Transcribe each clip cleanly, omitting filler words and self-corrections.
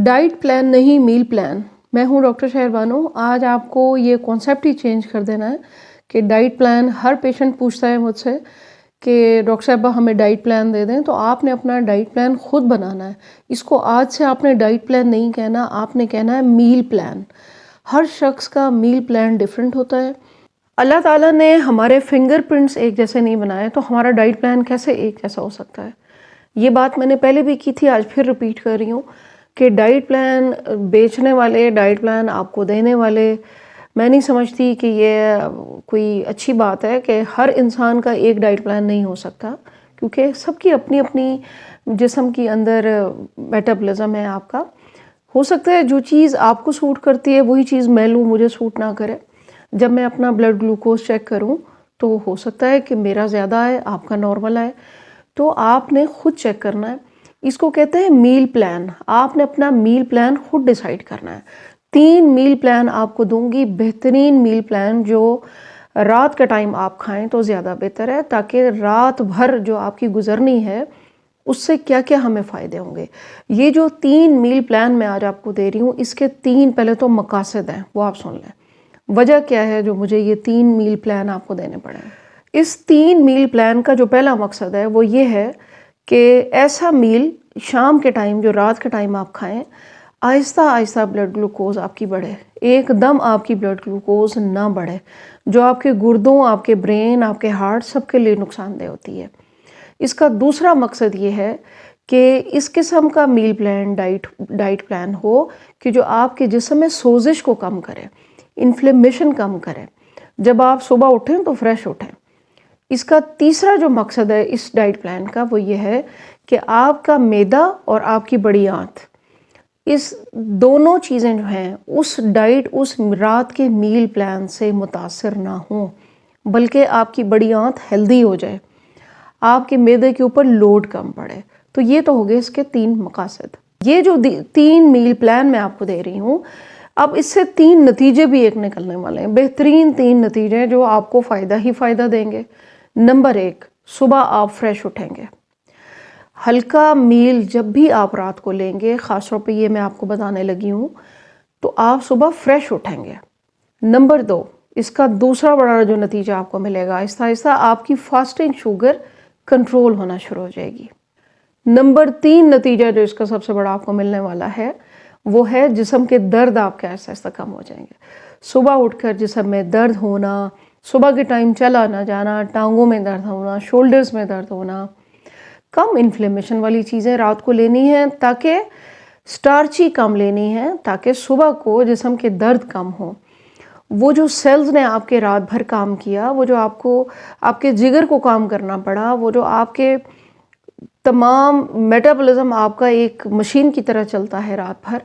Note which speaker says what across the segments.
Speaker 1: Diet plan नहीं, meal plan. मैं हूँ डॉक्टर शहर बानो। आज आपको ये कॉन्सेप्ट ही चेंज कर देना है कि डाइट प्लान, हर पेशेंट पूछता है मुझसे कि डॉक्टर साहबा हमें डाइट प्लान दे दें, तो आपने अपना डाइट प्लान खुद बनाना है। इसको आज से आपने डाइट प्लान नहीं कहना, आपने कहना है मील प्लान। हर शख्स का मील प्लान डिफरेंट होता है। अल्लाह ताला ने हमारे फिंगरप्रिंट्स एक जैसे नहीं बनाए, तो हमारा डाइट प्लान कैसे एक जैसा हो सकता है। ये बात मैंने पहले भी की थी, आज फिर रिपीट कर रही हूँ कि डाइट प्लान बेचने वाले, डाइट प्लान आपको देने वाले, मैं नहीं समझती कि ये कोई अच्छी बात है कि हर इंसान का एक डाइट प्लान नहीं हो सकता, क्योंकि सबकी अपनी अपनी जिस्म के अंदर मेटाबॉलिज्म है। आपका हो सकता है जो चीज़ आपको सूट करती है वही चीज़ मैं लूँ, मुझे सूट ना करे। जब मैं अपना ब्लड ग्लूकोज चेक करूँ तो हो सकता है कि मेरा ज़्यादा है, आपका नॉर्मल है। तो आपने खुद चेक करना है। इसको कहते हैं मील प्लान। आपने अपना मील प्लान खुद डिसाइड करना है। 3 मील प्लान आपको दूंगी, बेहतरीन मील प्लान जो रात का टाइम आप खाएं तो ज़्यादा बेहतर है, ताकि रात भर जो आपकी गुजरनी है उससे क्या क्या हमें फ़ायदे होंगे। ये जो 3 मील प्लान मैं आज आपको दे रही हूँ, इसके 3 पहले तो मकासद हैं, वो आप सुन लें। वजह क्या है जो मुझे ये 3 मील प्लान आपको देने पड़े। इस 3 मील प्लान का जो पहला मकसद है वो ये है कि ऐसा मील शाम के टाइम, जो रात के टाइम आप खाएं, आहिस्ता आहिस्ता ब्लड ग्लूकोज आपकी बढ़े, एकदम आपकी ब्लड ग्लूकोज ना बढ़े, जो आपके गुर्दों, आपके ब्रेन, आपके हार्ट, सबके लिए नुकसानदेह होती है। इसका दूसरा मकसद ये है कि इस किस्म का मील प्लान, डाइट प्लान हो कि जो आपके जिस्म में सोजिश को कम करे, इन्फ्लेमेशन कम करे, जब आप सुबह उठें तो फ्रेश उठें। इसका तीसरा जो मकसद है इस डाइट प्लान का वो ये है कि आपका मैदा और आपकी बड़ी आंत, इस दोनों चीज़ें जो हैं उस डाइट, उस रात के मील प्लान से मुतासर ना हों, बल्कि आपकी बड़ी आंत हेल्दी हो जाए, आपके मैदे के ऊपर लोड कम पड़े। तो ये तो हो गए इसके 3 मकासद। ये जो 3 मील प्लान मैं आपको दे रही हूँ, अब इससे 3 नतीजे भी एक निकलने वाले हैं, बेहतरीन 3 नतीजे जो आपको फ़ायदा ही फ़ायदा देंगे। नंबर 1, सुबह आप फ्रेश उठेंगे। हल्का मील जब भी आप रात को लेंगे, ख़ासतौर पे ये मैं आपको बताने लगी हूँ, तो आप सुबह फ्रेश उठेंगे। नंबर 2, इसका दूसरा बड़ा जो नतीजा आपको मिलेगा, आहिस्ता आहिस्ता आपकी फास्टिंग शुगर कंट्रोल होना शुरू हो जाएगी। नंबर 3 नतीजा जो इसका सबसे बड़ा आपको मिलने वाला है वो है जिस्म के दर्द आपके आहिस्ता आहिस्ता कम हो जाएंगे। सुबह उठकर जिस्म में दर्द होना, सुबह के टाइम चला ना जाना, टांगों में दर्द होना, शोल्डर्स में दर्द होना, कम इन्फ्लेमेशन वाली चीज़ें रात को लेनी है, ताकि स्टार्ची कम लेनी है, ताकि सुबह को जिस्म के दर्द कम हो। वो जो सेल्स ने आपके रात भर काम किया, वो जो आपको, आपके जिगर को काम करना पड़ा, वो जो आपके तमाम मेटाबॉलिज्म आपका एक मशीन की तरह चलता है रात भर,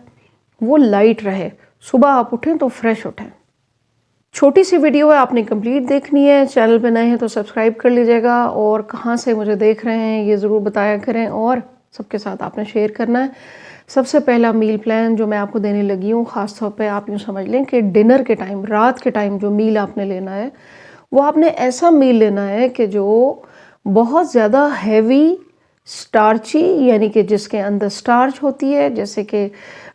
Speaker 1: वो लाइट रहे, सुबह आप उठें तो फ्रेश उठें। छोटी सी वीडियो है, आपने कंप्लीट देखनी है। चैनल पे नए हैं तो सब्सक्राइब कर लीजिएगा, और कहाँ से मुझे देख रहे हैं ये ज़रूर बताया करें, और सबके साथ आपने शेयर करना है। सबसे पहला मील प्लान जो मैं आपको देने लगी हूँ, ख़ास तौर पे आप यूँ समझ लें कि डिनर के टाइम, रात के टाइम जो मील आपने लेना है, वो आपने ऐसा मील लेना है कि जो बहुत ज़्यादा हैवी स्टार्ची, यानी कि जिसके अंदर स्टार्च होती है, जैसे कि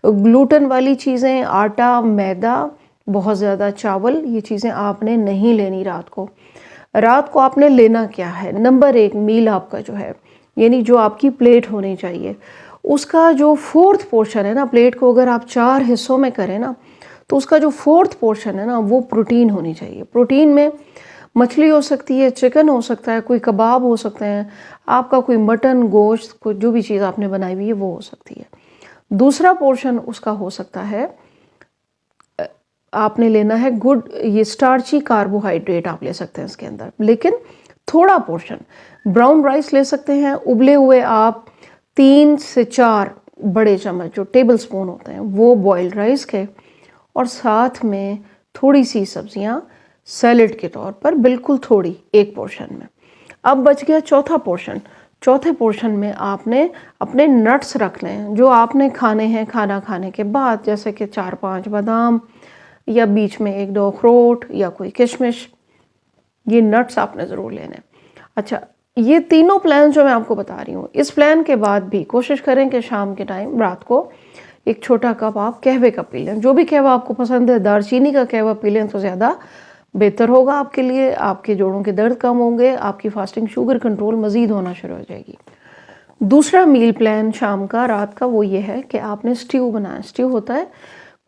Speaker 1: ग्लूटेन वाली चीज़ें, आटा, मैदा, बहुत ज़्यादा चावल, ये चीज़ें आपने नहीं लेनी रात को। रात को आपने लेना क्या है, नंबर 1 मील आपका जो है, यानी जो आपकी प्लेट होनी चाहिए, उसका जो 4th पोर्शन है ना, प्लेट को अगर आप 4 हिस्सों में करें ना, तो उसका जो 4th पोर्शन है ना, वो प्रोटीन होनी चाहिए। प्रोटीन में मछली हो सकती है, चिकन हो सकता है, कोई कबाब हो सकते हैं, आपका कोई मटन, गोश्त, कोई जो भी चीज़ आपने बनाई हुई है वो हो सकती है। दूसरा पोर्शन उसका हो सकता है, आपने लेना है गुड, ये स्टार्ची कार्बोहाइड्रेट आप ले सकते हैं इसके अंदर, लेकिन थोड़ा पोर्शन। ब्राउन राइस ले सकते हैं, उबले हुए आप 3 से 4 बड़े चम्मच जो टेबल स्पून होते हैं वो बॉइल्ड राइस के, और साथ में थोड़ी सी सब्जियां सैलेड के तौर पर, बिल्कुल थोड़ी, एक पोर्शन में। अब बच गया चौथा पोर्शन। चौथे पोर्शन में आपने अपने नट्स रख लें जो आपने खाने हैं खाना खाने के बाद, जैसे कि 4-5 बादाम, या बीच में 1-2 अखरोट, या कोई किशमिश, ये नट्स आपने ज़रूर लेने। अच्छा, ये तीनों प्लान जो मैं आपको बता रही हूँ, इस प्लान के बाद भी कोशिश करें कि शाम के टाइम, रात को, एक छोटा कप आप कहवे का पी लें, जो भी कहवा आपको पसंद है, दालचीनी का कहवा पी लें तो ज़्यादा बेहतर होगा आपके लिए। आपके जोड़ों के दर्द कम होंगे, आपकी फास्टिंग शुगर कंट्रोल मज़ीद होना शुरू हो जाएगी। दूसरा मील प्लान शाम का, रात का, वो ये है कि आपने स्ट्यू बनाया। स्ट्यू होता है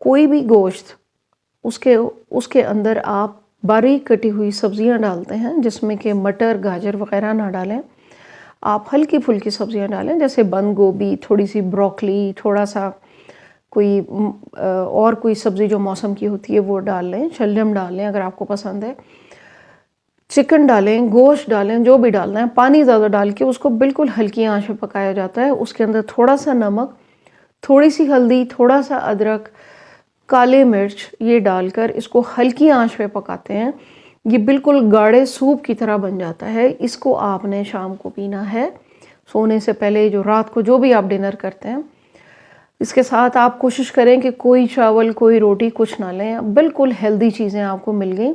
Speaker 1: कोई भी गोश्त, उसके अंदर आप बारीक कटी हुई सब्जियां डालते हैं, जिसमें कि मटर, गाजर वगैरह ना डालें, आप हल्की फुल्की सब्जियां डालें, जैसे बंद गोभी, थोड़ी सी ब्रोकली, थोड़ा सा कोई और कोई सब्ज़ी जो मौसम की होती है वो डाल लें, शलजम डाल लें अगर आपको पसंद है, चिकन डालें, गोश्त डालें, जो भी डालना है। पानी ज़्यादा डाल के उसको बिल्कुल हल्की आंच पे पकाया जाता है। उसके अंदर थोड़ा सा नमक, थोड़ी सी हल्दी, थोड़ा सा अदरक, काले मिर्च, ये डालकर इसको हल्की आंच पे पकाते हैं। ये बिल्कुल गाढ़े सूप की तरह बन जाता है। इसको आपने शाम को पीना है सोने से पहले, जो रात को जो भी आप डिनर करते हैं। इसके साथ आप कोशिश करें कि कोई चावल, कोई रोटी कुछ ना लें, बिल्कुल हेल्दी चीज़ें आपको मिल गई।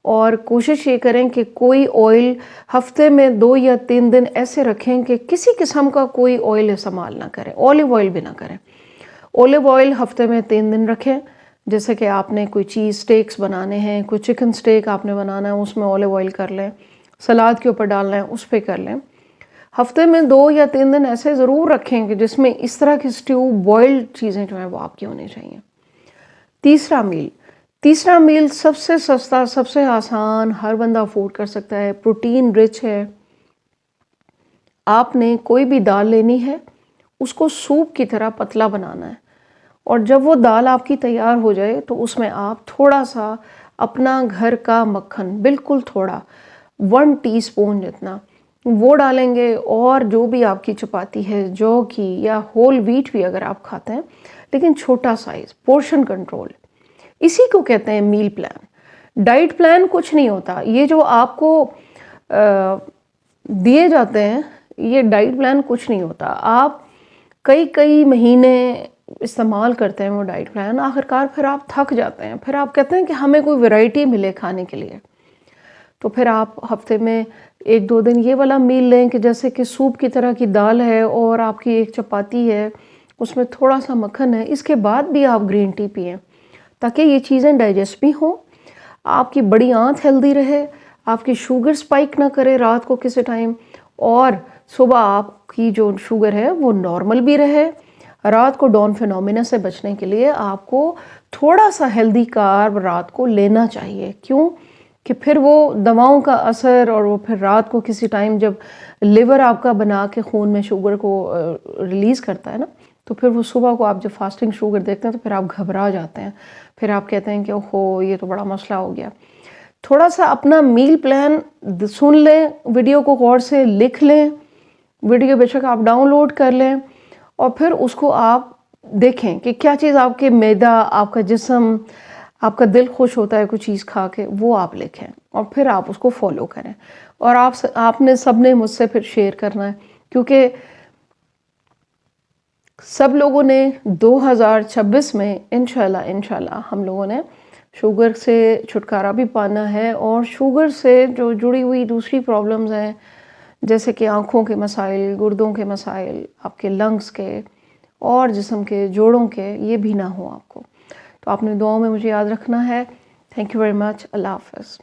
Speaker 1: और कोशिश ये करें कि कोई ऑयल हफ्ते में 2 या 3 दिन ऐसे रखें कि किसी किस्म का कोई ऑयल इस्तेमाल ना करें, ऑलिव ऑयल भी ना करें। ऑलिव ऑयल हफ्ते में 3 दिन रखें। जैसे कि आपने कोई चीज़ स्टेक्स बनाने हैं, कोई चिकन स्टेक आपने बनाना है, उसमें ऑलिव ऑयल कर लें। सलाद के ऊपर डालना है, उस पर कर लें। हफ्ते में 2 या 3 दिन ऐसे ज़रूर रखें कि जिसमें इस तरह की स्ट्यू, बॉइल्ड चीज़ें जो हैं वो आपकी होनी चाहिए। तीसरा मील सबसे सस्ता, सबसे आसान, हर बंदा अफोर्ड कर सकता है, प्रोटीन रिच है। आपने कोई भी दाल लेनी है, उसको सूप की तरह पतला बनाना है, और जब वो दाल आपकी तैयार हो जाए तो उसमें आप थोड़ा सा अपना घर का मक्खन, बिल्कुल थोड़ा, 1 टीस्पून जितना, वो डालेंगे। और जो भी आपकी चपाती है, जौ की या होल व्हीट भी अगर आप खाते हैं, लेकिन छोटा साइज, पोर्शन कंट्रोल, इसी को कहते हैं मील प्लान। डाइट प्लान कुछ नहीं होता। ये जो आपको दिए जाते हैं, ये डाइट प्लान कुछ नहीं होता। आप कई कई महीने इस्तेमाल करते हैं वो डाइट प्लान, आखिरकार फिर आप थक जाते हैं। फिर आप कहते हैं कि हमें कोई वैरायटी मिले खाने के लिए। तो फिर आप हफ्ते में 1-2 दिन ये वाला मील लें कि जैसे कि सूप की तरह की दाल है और आपकी एक चपाती है, उसमें थोड़ा सा मक्खन है। इसके बाद भी आप ग्रीन टी पिएं ताकि ये चीज़ें डाइजेस्ट भी हों, आपकी बड़ी आंत हेल्दी रहे, आपकी शुगर स्पाइक ना करे रात को किसी टाइम, और सुबह आपकी जो शुगर है वो नॉर्मल भी रहे। रात को डॉन फिनोमिना से बचने के लिए आपको थोड़ा सा हेल्दी कार्ब रात को लेना चाहिए। क्यों? कि फिर वो दवाओं का असर, और वो फिर रात को किसी टाइम जब लिवर आपका बना के खून में शुगर को रिलीज़ करता है ना, तो फिर वो सुबह को आप जब फास्टिंग शुगर देखते हैं तो फिर आप घबरा जाते हैं। फिर आप कहते हैं कि ओहो, ये तो बड़ा मसला हो गया। थोड़ा सा अपना मील प्लान सुन लें, वीडियो को गौर से लिख लें, वीडियो बेशक आप डाउनलोड कर लें, और फिर उसको आप देखें कि क्या चीज़ आपके मैदा, आपका जिस्म, आपका दिल खुश होता है कोई चीज़ खा के, वो आप लिखें और फिर आप उसको फॉलो करें। और आपने सबने मुझसे फिर शेयर करना है, क्योंकि सब लोगों ने 2026 में इंशाल्लाह हम लोगों ने शुगर से छुटकारा भी पाना है। और शुगर से जो जुड़ी हुई दूसरी प्रॉब्लम्स हैं, जैसे कि आँखों के मसाइल, गुर्दों के मसाइल, आपके लंग्स के और जिस्म के जोड़ों के, ये भी ना हो आपको। तो आपने दुआओं में मुझे याद रखना है। Thank you very much. अल्लाह हाफ़िज़।